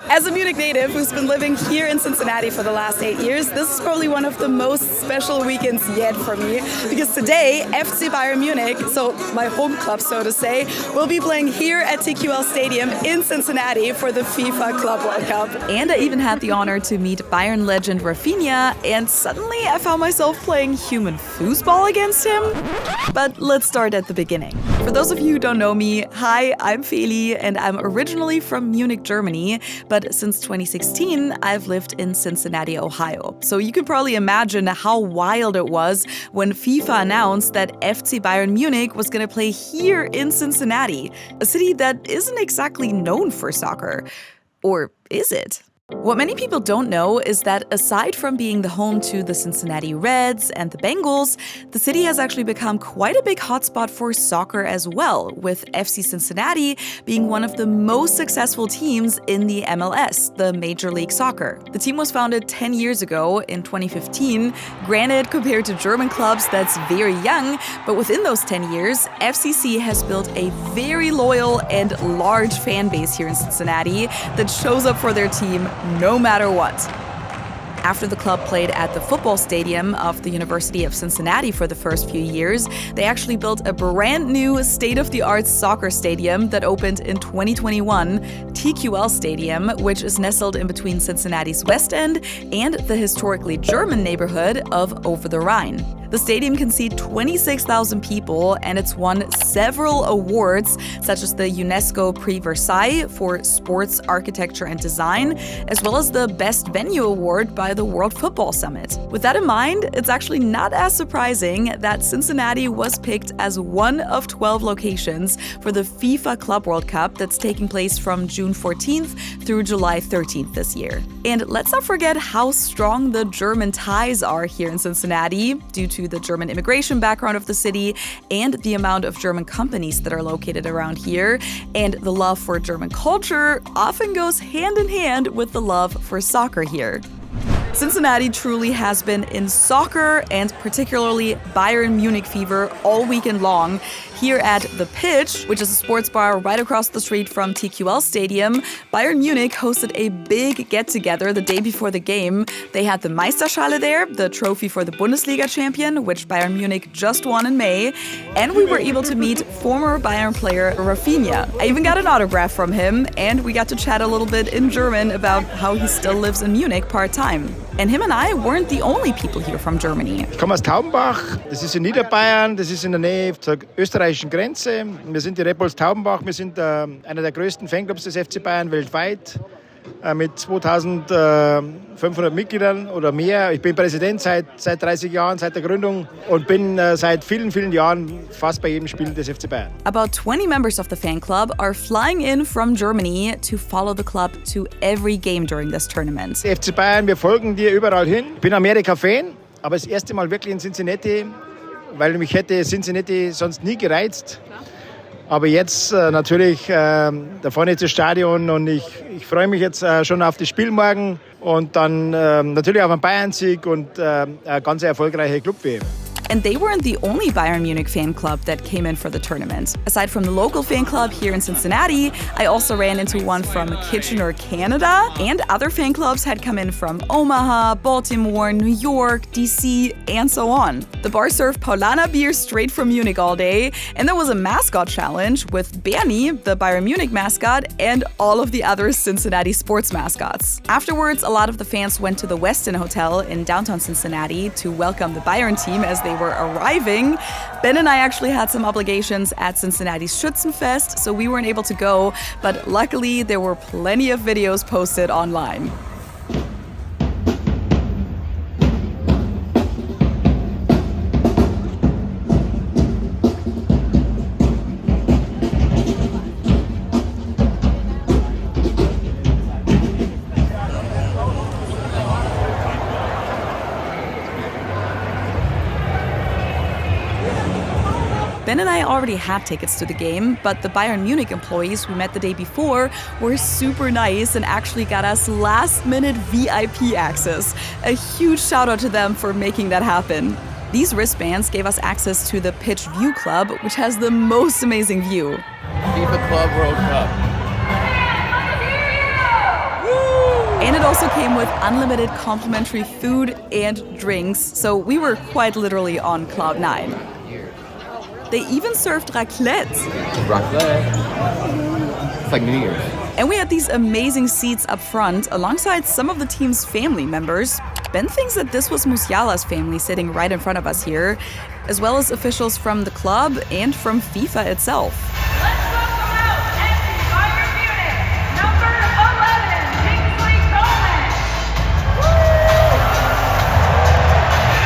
As a Munich native who's been living here in Cincinnati for the last 8 years, this is probably one of the most special weekends yet for me, because today FC Bayern Munich, so my home club so to say, will be playing here at TQL Stadium in Cincinnati for the FIFA Club World Cup. And I even had the honor to meet Bayern legend Rafinha, and suddenly I found myself playing human foosball against him. But let's start at the beginning. For those of you who don't know me, hi, I'm Feli and I'm originally from Munich, Germany, but since 2016 I've lived in Cincinnati, Ohio. So you can probably imagine how wild it was when FIFA announced that FC Bayern Munich was going to play here in Cincinnati, a city that isn't exactly known for soccer. Or is it? What many people don't know is that aside from being the home to the Cincinnati Reds and the Bengals, the city has actually become quite a big hotspot for soccer as well, with FC Cincinnati being one of the most successful teams in the MLS, the Major League Soccer. The team was founded 10 years ago in 2015. Granted, compared to German clubs, that's very young, but within those 10 years, FCC has built a very loyal and large fan base here in Cincinnati that shows up for their team no matter what. After the club played at the football stadium of the University of Cincinnati for the first few years, they actually built a brand new state-of-the-art soccer stadium that opened in 2021, TQL Stadium, which is nestled in between Cincinnati's West End and the historically German neighborhood of Over the Rhine. The stadium can seat 26,000 people, and it's won several awards, such as the UNESCO Prix Versailles for sports architecture and design, as well as the Best Venue Award by the World Football Summit. With that in mind, it's actually not as surprising that Cincinnati was picked as one of 12 locations for the FIFA Club World Cup that's taking place from June 14th through July 13th this year. And let's not forget how strong the German ties are here in Cincinnati, due to the German immigration background of the city and the amount of German companies that are located around here. And the love for German culture often goes hand in hand with the love for soccer here. Cincinnati truly has been in soccer and particularly Bayern Munich fever all weekend long. Here at The Pitch, which is a sports bar right across the street from TQL Stadium, Bayern Munich hosted a big get-together the day before the game. They had the Meisterschale there, the trophy for the Bundesliga champion, which Bayern Munich just won in May. And we were able to meet former Bayern player Rafinha. I even got an autograph from him, and we got to chat a little bit in German about how he still lives in Munich part-time. And him and I weren't the only people here from Germany. Ich komme aus Taubenbach, das ist in Niederbayern, das ist in der Nähe zur österreichischen Grenze. Wir sind die Red Bulls Taubenbach, wir sind einer der größten Fanclubs des FC Bayern weltweit mit 2500 Mitgliedern oder mehr. Ich bin Präsident seit 30 Jahren, seit der Gründung und bin seit vielen, vielen Jahren fast bei jedem Spiel des FC Bayern. About 20 members of the fan club are flying in from Germany to follow the club to every game during this tournament. FC Bayern, wir folgen dir überall hin. Ich bin Amerika-Fan, aber das erste Mal wirklich in Cincinnati, weil mich hätte Cincinnati sonst nie gereizt. Aber jetzt natürlich, da vorne ist das Stadion und ich freue mich jetzt schon auf das Spiel morgen und dann natürlich auf einen Bayern-Sieg und eine ganz erfolgreiche Club-WM. And they weren't the only Bayern Munich fan club that came in for the tournament. Aside from the local fan club here in Cincinnati, I also ran into one from Kitchener, Canada, and other fan clubs had come in from Omaha, Baltimore, New York, DC, and so on. The bar served Paulaner beer straight from Munich all day, and there was a mascot challenge with Berni, the Bayern Munich mascot, and all of the other Cincinnati sports mascots. Afterwards, a lot of the fans went to the Westin Hotel in downtown Cincinnati to welcome the Bayern team as they were arriving. Ben and I actually had some obligations at Cincinnati's Schützenfest, so we weren't able to go, but luckily there were plenty of videos posted online. Ben and I already had tickets to the game, but the Bayern Munich employees we met the day before were super nice and actually got us last-minute VIP access. A huge shout out to them for making that happen. These wristbands gave us access to the Pitch View Club, which has the most amazing view. FIFA Club World Cup. Woo! And it also came with unlimited complimentary food and drinks, so we were quite literally on cloud 9. They even served raclette. Raclette? It's like New Year's. And we had these amazing seats up front alongside some of the team's family members. Ben thinks that this was Musiala's family sitting right in front of us here, as well as officials from the club and from FIFA itself. Let's welcome out FC Bayern Munich, number 11, Kingsley Coleman.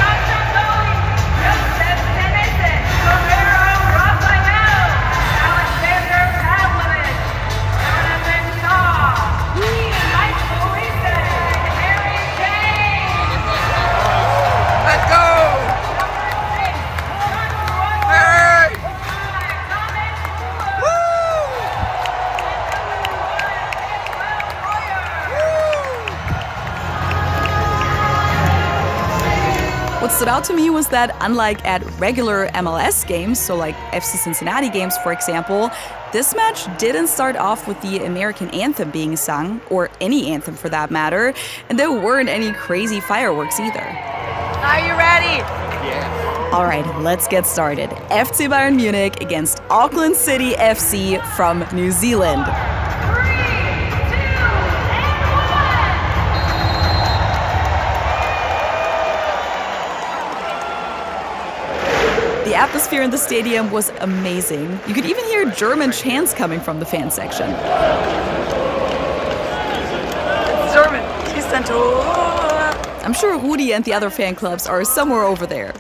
Sasha Bowie, Joseph Tennyson, Romero Rafael, Alexander Pavlovich, Jonathan Shaw, Michael Reese, Harry Kane. Let's go! What stood out to me was that unlike at regular MLS games, so like FC Cincinnati games for example, this match didn't start off with the American anthem being sung, or any anthem for that matter, and there weren't any crazy fireworks either. Are you ready? All right, let's get started. FC Bayern Munich against Auckland City FC from New Zealand. 3, 2, and 1. The atmosphere in the stadium was amazing. You could even hear German chants coming from the fan section. German. She's sent to. I'm sure Rudi and the other fan clubs are somewhere over there.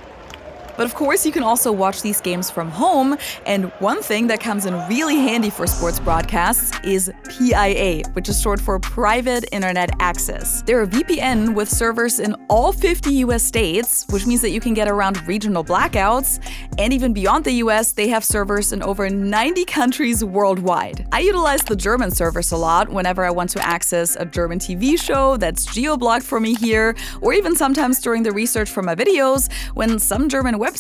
But of course, you can also watch these games from home, and one thing that comes in really handy for sports broadcasts is PIA, which is short for Private Internet Access. They're a VPN with servers in all 50 US states, which means that you can get around regional blackouts, and even beyond the US, they have servers in over 90 countries worldwide. I utilize the German servers a lot whenever I want to access a German TV show that's geo-blocked for me here, or even sometimes during the research for my videos when some German websites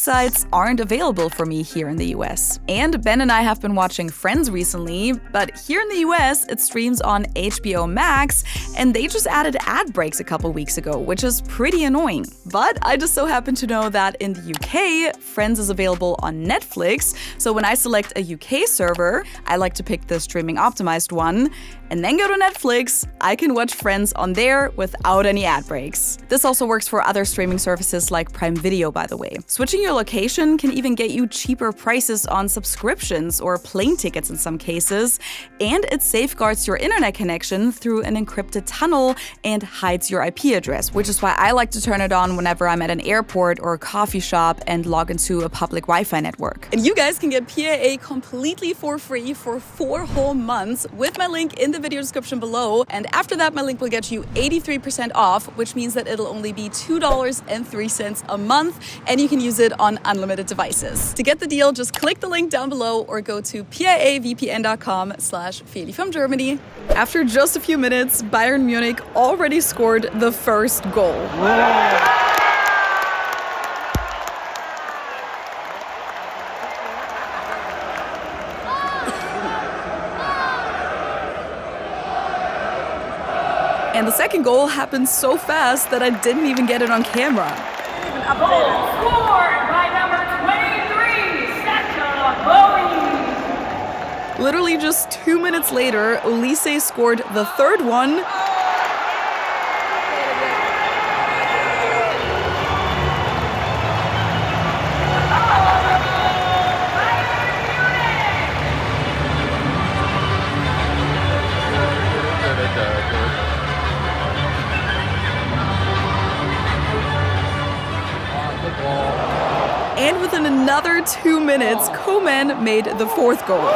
aren't available for me here in the US. And Ben and I have been watching Friends recently, but here in the US it streams on HBO Max, and they just added ad breaks a couple weeks ago, which is pretty annoying. But I just so happen to know that in the UK, Friends is available on Netflix, so when I select a UK server, I like to pick the streaming optimized one, and then go to Netflix, I can watch Friends on there without any ad breaks. This also works for other streaming services like Prime Video, by the way. Switching your location can even get you cheaper prices on subscriptions or plane tickets in some cases, and it safeguards your internet connection through an encrypted tunnel and hides your IP address, which is why I like to turn it on whenever I'm at an airport or a coffee shop and log into a public Wi-Fi network. And you guys can get PIA completely for free for 4 whole months with my link in the video description below, and after that my link will get you 83% off, which means that it'll only be $2.03 a month, and you can use it on unlimited devices. To get the deal, just click the link down below or go to piavpn.com/Feli from Germany. After just a few minutes, Bayern Munich already scored the first goal. And the second goal happened so fast that I didn't even get it on camera. Goal scored by number 23, Sasha Bowie. Literally just 2 minutes later, Olise scored the third one. And within another 2 minutes, Coman made the fourth goal.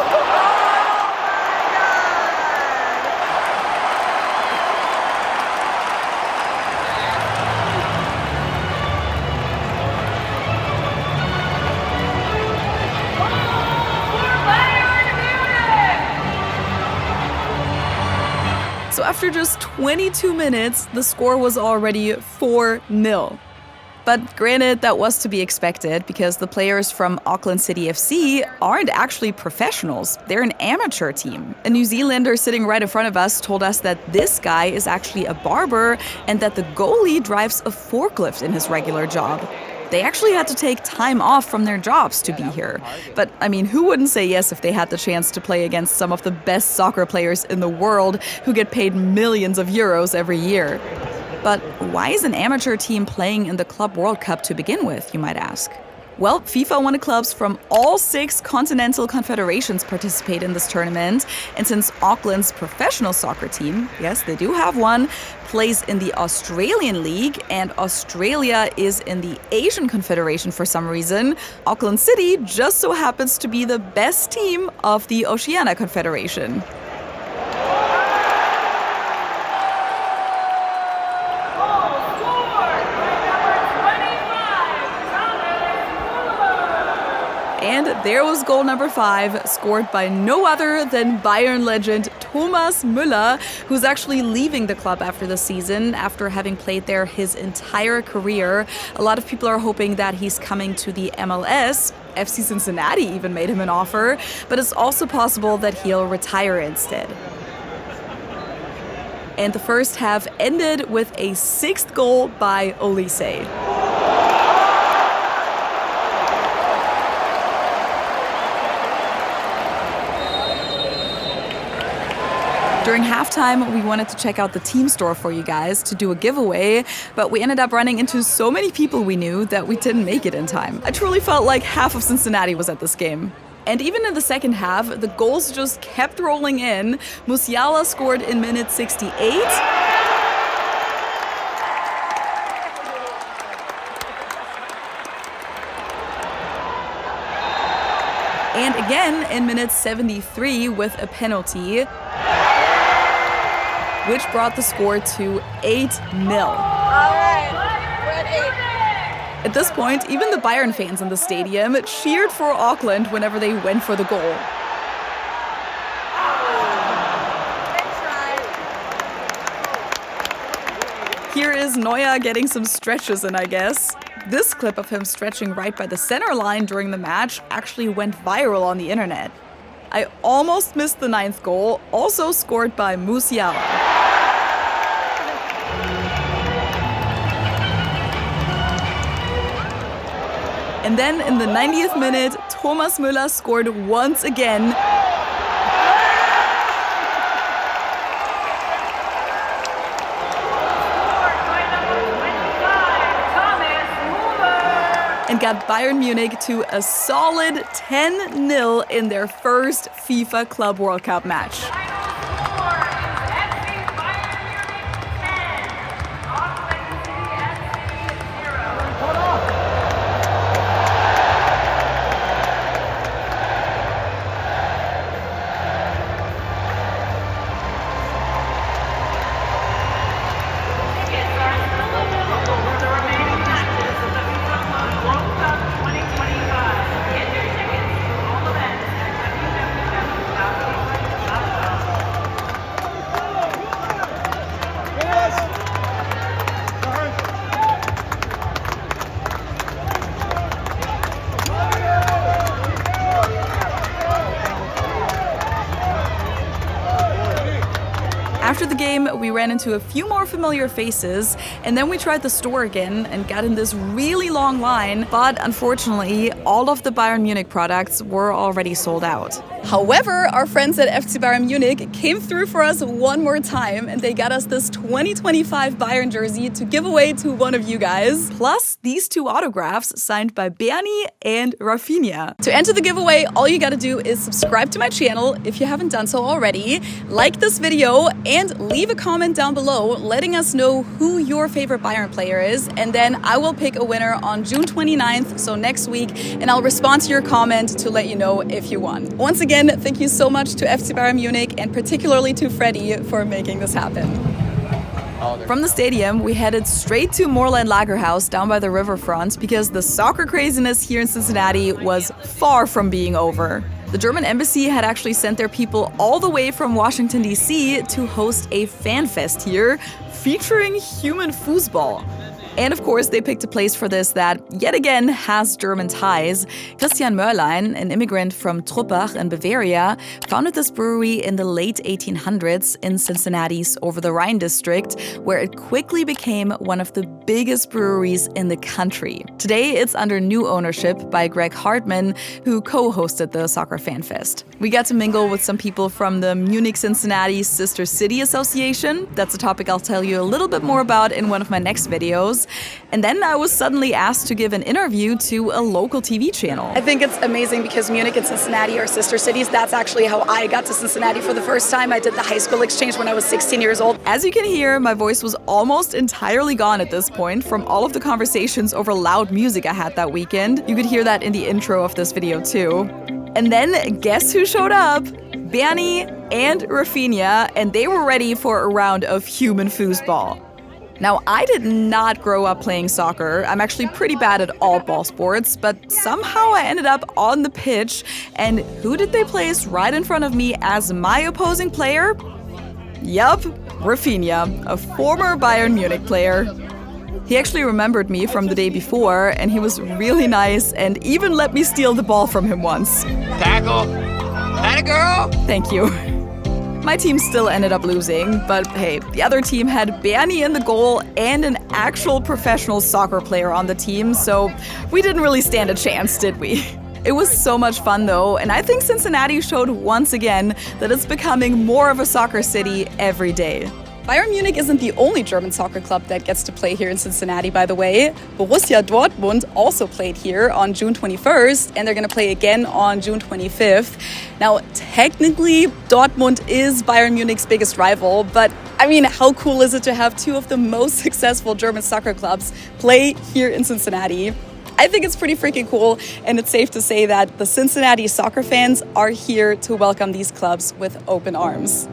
So after just 22 minutes, the score was already 4-0. But granted, that was to be expected because the players from Auckland City FC aren't actually professionals. They're an amateur team. A New Zealander sitting right in front of us told us that this guy is actually a barber and that the goalie drives a forklift in his regular job. They actually had to take time off from their jobs to be here. But I mean, who wouldn't say yes if they had the chance to play against some of the best soccer players in the world who get paid millions of euros every year? But why is an amateur team playing in the Club World Cup to begin with, you might ask? Well, FIFA wanted clubs from all 6 continental confederations participate in this tournament. And since Auckland's professional soccer team, yes, they do have one, plays in the Australian League and Australia is in the Asian Confederation for some reason, Auckland City just so happens to be the best team of the Oceania Confederation. And there was goal number 5, scored by no other than Bayern legend Thomas Müller, who's actually leaving the club after the season, after having played there his entire career. A lot of people are hoping that he's coming to the MLS. FC Cincinnati even made him an offer, but it's also possible that he'll retire instead. And the first half ended with a 6th goal by Olise. During halftime, we wanted to check out the team store for you guys to do a giveaway, but we ended up running into so many people we knew that we didn't make it in time. I truly felt like half of Cincinnati was at this game. And even in the second half, the goals just kept rolling in. Musiala scored in minute 68. And again in minute 73 with a penalty, which brought the score to 8-0. At this point, even the Bayern fans in the stadium cheered for Auckland whenever they went for the goal. Here is Neuer getting some stretches in, I guess. This clip of him stretching right by the center line during the match actually went viral on the internet. I almost missed the 9th goal, also scored by Musiala. And then in the 90th minute, Thomas Müller scored once again. And got Bayern Munich to a solid 10-0 in their first FIFA Club World Cup match. After the game, we ran into a few more familiar faces, and then we tried the store again and got in this really long line, but unfortunately, all of the Bayern Munich products were already sold out. However, our friends at FC Bayern Munich came through for us one more time, and they got us this 2025 Bayern jersey to give away to one of you guys, plus these 2 autographs signed by Berni and Rafinha. To enter the giveaway, all you gotta do is subscribe to my channel if you haven't done so already, like this video, and leave a comment down below letting us know who your favorite Bayern player is, and then I will pick a winner on June 29th, so next week, and I'll respond to your comment to let you know if you won. Once again, thank you so much to FC Bayern Munich and particularly to Freddie for making this happen. From the stadium, we headed straight to Moorland Lagerhaus down by the riverfront because the soccer craziness here in Cincinnati was far from being over. The German embassy had actually sent their people all the way from Washington, D.C. to host a fan fest here featuring human foosball. And of course, they picked a place for this that, yet again, has German ties. Christian Mörlein, an immigrant from Truppach in Bavaria, founded this brewery in the late 1800s in Cincinnati's Over-the-Rhine district, where it quickly became one of the biggest breweries in the country. Today, it's under new ownership by Greg Hartman, who co-hosted the Soccer Fan Fest. We got to mingle with some people from the Munich-Cincinnati Sister City Association. That's a topic I'll tell you a little bit more about in one of my next videos. And then I was suddenly asked to give an interview to a local TV channel. I think it's amazing because Munich and Cincinnati are sister cities. That's actually how I got to Cincinnati for the first time. I did the high school exchange when I was 16 years old. As you can hear, my voice was almost entirely gone at this point from all of the conversations over loud music I had that weekend. You could hear that in the intro of this video too. And then guess who showed up? Berni and Rafinha, and they were ready for a round of human foosball. Now, I did not grow up playing soccer. I'm actually pretty bad at all ball sports, but somehow I ended up on the pitch. And who did they place right in front of me as my opposing player? Yup, Rafinha, a former Bayern Munich player. He actually remembered me from the day before, and he was really nice and even let me steal the ball from him once. Tackle. Atta girl. Thank you. My team still ended up losing, but hey, the other team had Berni in the goal and an actual professional soccer player on the team, so we didn't really stand a chance, did we? It was so much fun though, and I think Cincinnati showed once again that it's becoming more of a soccer city every day. Bayern Munich isn't the only German soccer club that gets to play here in Cincinnati, by the way. Borussia Dortmund also played here on June 21st, and they're going to play again on June 25th. Now, technically, Dortmund is Bayern Munich's biggest rival, but I mean, how cool is it to have two of the most successful German soccer clubs play here in Cincinnati? I think it's pretty freaking cool, and it's safe to say that the Cincinnati soccer fans are here to welcome these clubs with open arms.